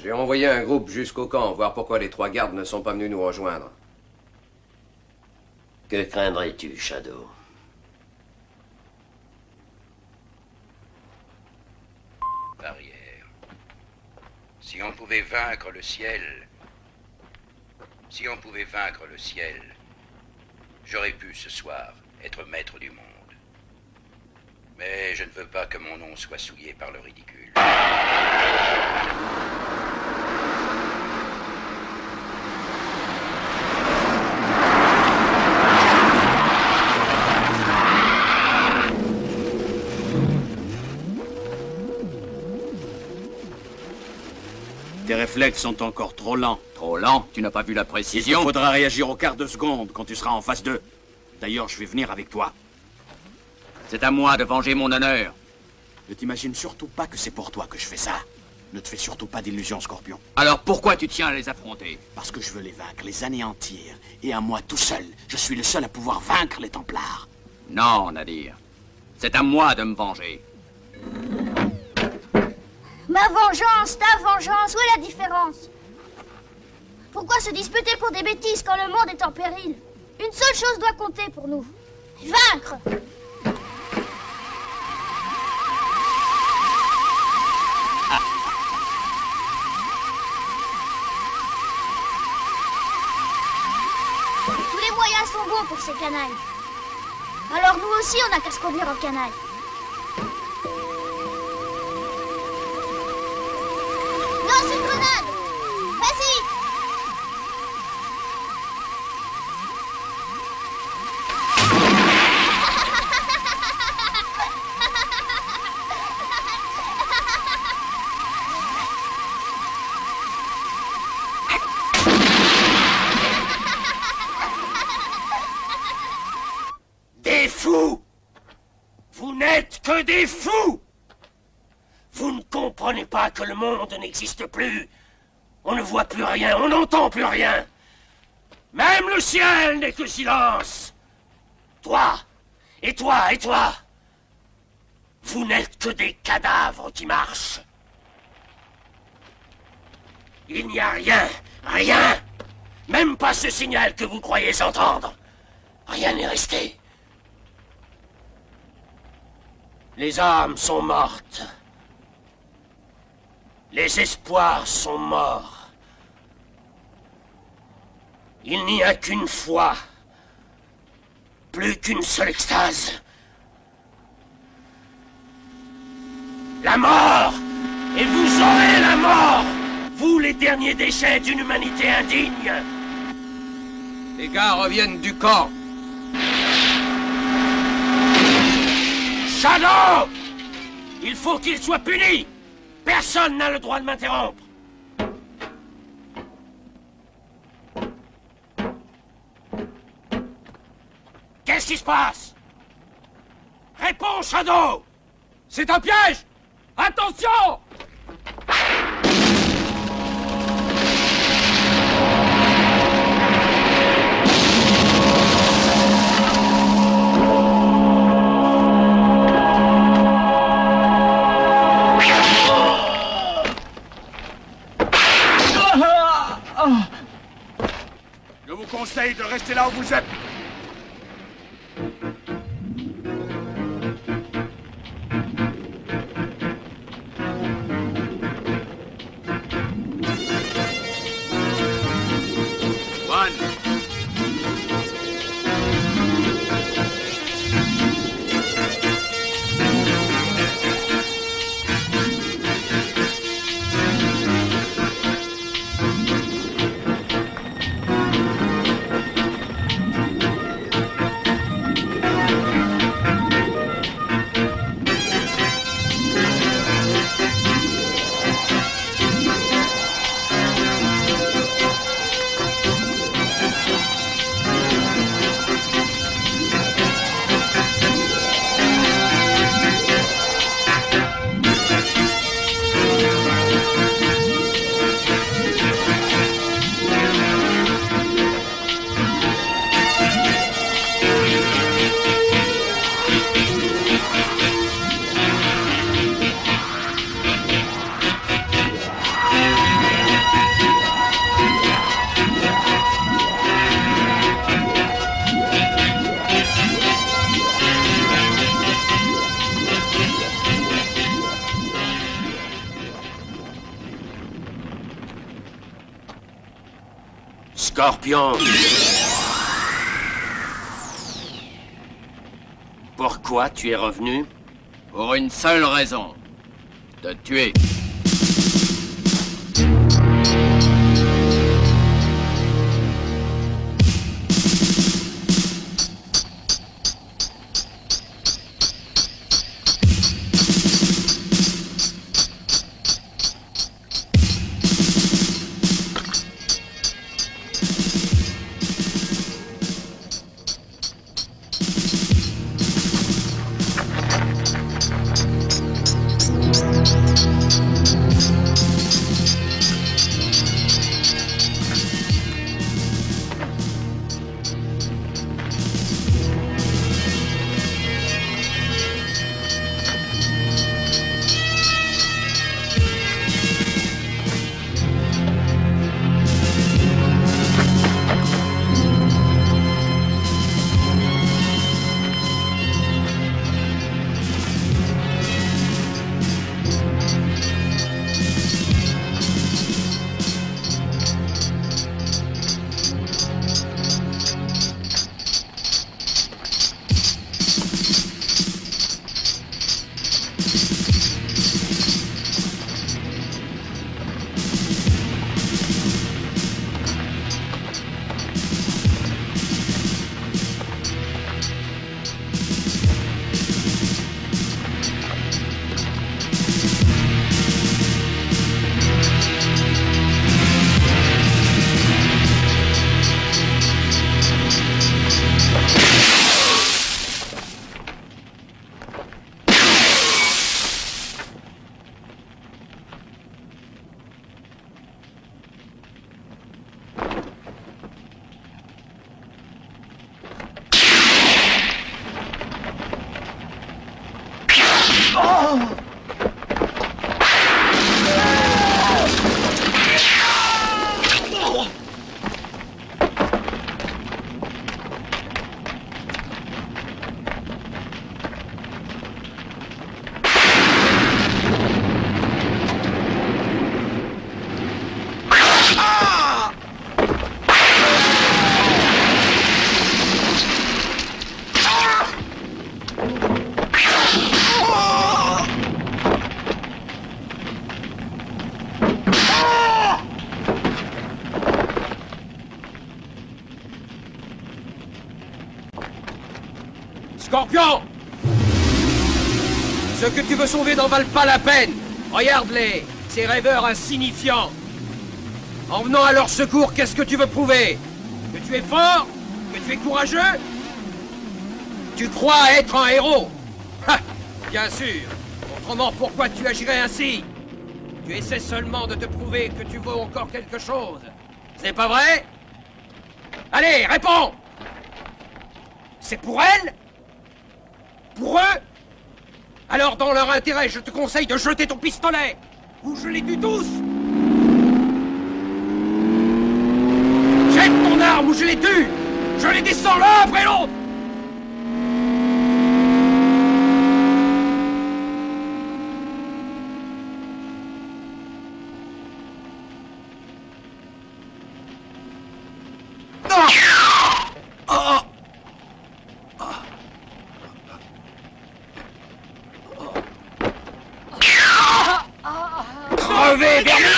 J'ai envoyé un groupe jusqu'au camp, voir pourquoi les 3 gardes ne sont pas venus nous rejoindre. Que craindrais-tu, Shadow? Barrière. Si on pouvait vaincre le ciel... Si on pouvait vaincre le ciel, j'aurais pu ce soir être maître du monde. Mais je ne veux pas que mon nom soit souillé par le ridicule. Tes réflexes sont encore trop lents. Trop lent? Tu n'as pas vu la précision? Il faudra réagir au quart de seconde quand tu seras en face d'eux. D'ailleurs, je vais venir avec toi. C'est à moi de venger mon honneur. Ne t'imagine surtout pas que c'est pour toi que je fais ça. Ne te fais surtout pas d'illusions, Scorpion. Alors pourquoi tu tiens à les affronter? Parce que je veux les vaincre, les anéantir. Et à moi tout seul, je suis le seul à pouvoir vaincre les Templars. Non, Nadir. C'est à moi de me venger. Ma vengeance, ta vengeance, où est la différence? Pourquoi se disputer pour des bêtises quand le monde est en péril? Une seule chose doit compter pour nous. Vaincre! Tous les moyens sont bons pour ces canailles. Alors nous aussi, on n'a qu'à se conduire en canaille. Lance une grenade! Vas-y! Des fous! Vous n'êtes que des fous! Vous ne comprenez pas que le monde n'existe plus. On ne voit plus rien, on n'entend plus rien. Même le ciel n'est que silence. Toi, et toi, et toi, vous n'êtes que des cadavres qui marchent. Il n'y a rien, rien, même pas ce signal que vous croyez entendre. Rien n'est resté. Les âmes sont mortes. Les espoirs sont morts. Il n'y a qu'une foi. Plus qu'une seule extase. La mort! Et vous aurez la mort! Vous, les derniers déchets d'une humanité indigne! Les gars reviennent du camp. Shadow! Il faut qu'il soit puni! Personne n'a le droit de m'interrompre! Qu'est-ce qui se passe? Réponds, Shadow! C'est un piège! Attention! Je vous conseille de rester là où vous êtes. Scorpion. Pourquoi tu es revenu? Pour une seule raison. Te tuer. Scorpion! Ceux que tu veux sauver n'en valent pas la peine. Regarde-les, ces rêveurs insignifiants. En venant à leur secours, qu'est-ce que tu veux prouver? Que tu es fort? Que tu es courageux? Tu crois être un héros? Ha! Bien sûr. Autrement, pourquoi tu agirais ainsi? Tu essaies seulement de te prouver que tu vaux encore quelque chose. C'est pas vrai? Allez, réponds! C'est pour elle? Pour eux? Alors, dans leur intérêt, je te conseille de jeter ton pistolet! Ou je les tue tous! Jette ton arme ou je les tue! Je les descends l'un après l'autre! Crevez, vermine!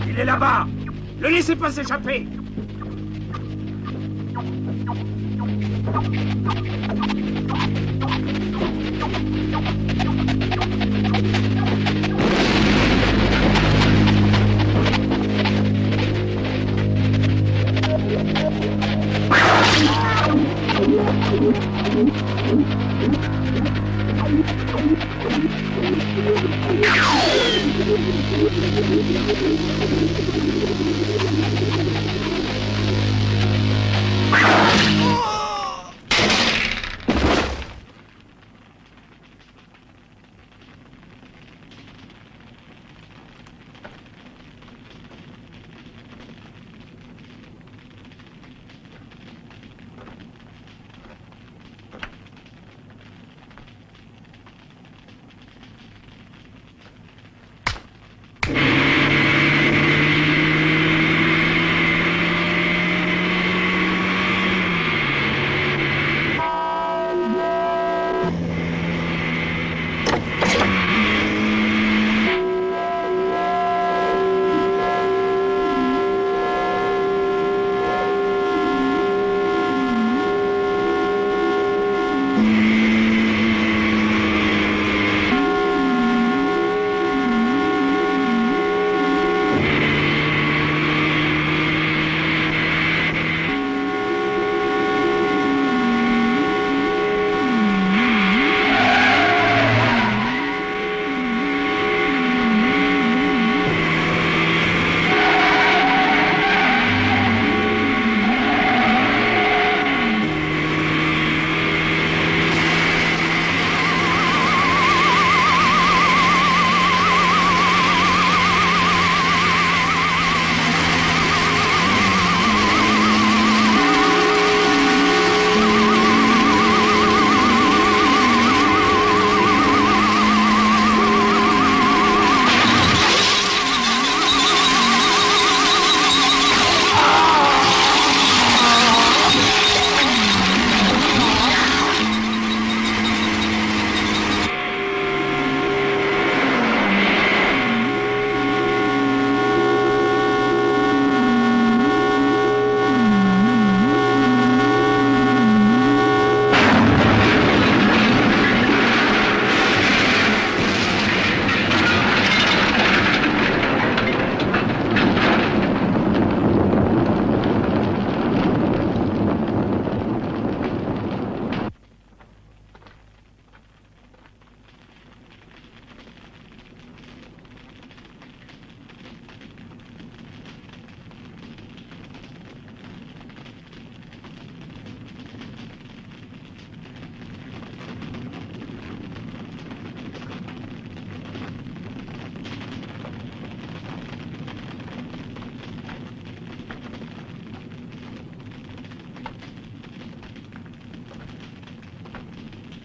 Il est là-bas! Ne laissez pas s'échapper!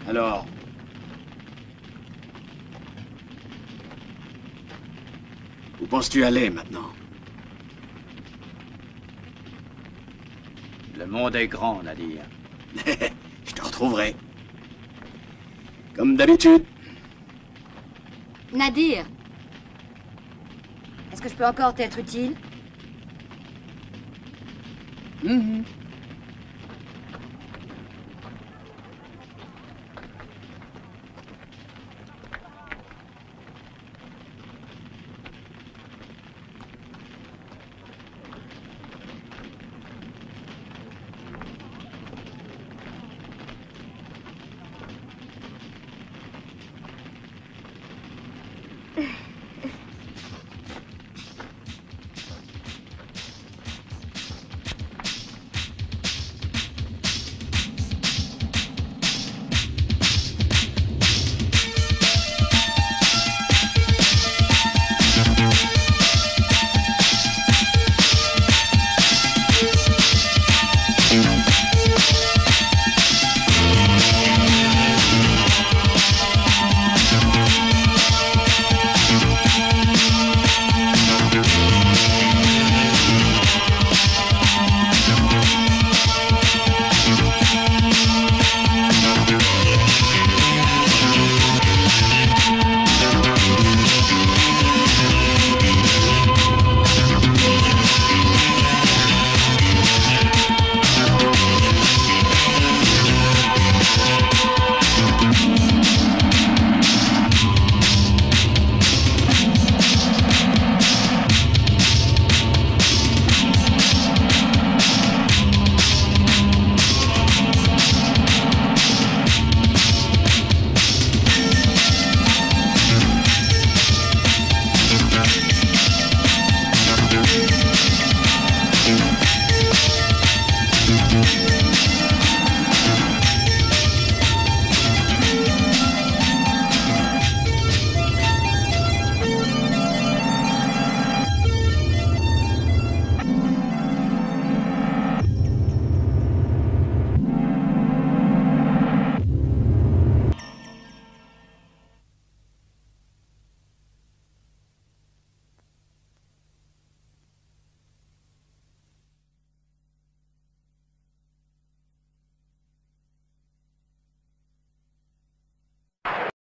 Alors? Où penses-tu aller maintenant? Le monde est grand, Nadir. Je te retrouverai. Comme d'habitude. Nadir, est-ce que je peux encore t'être utile? Mhm.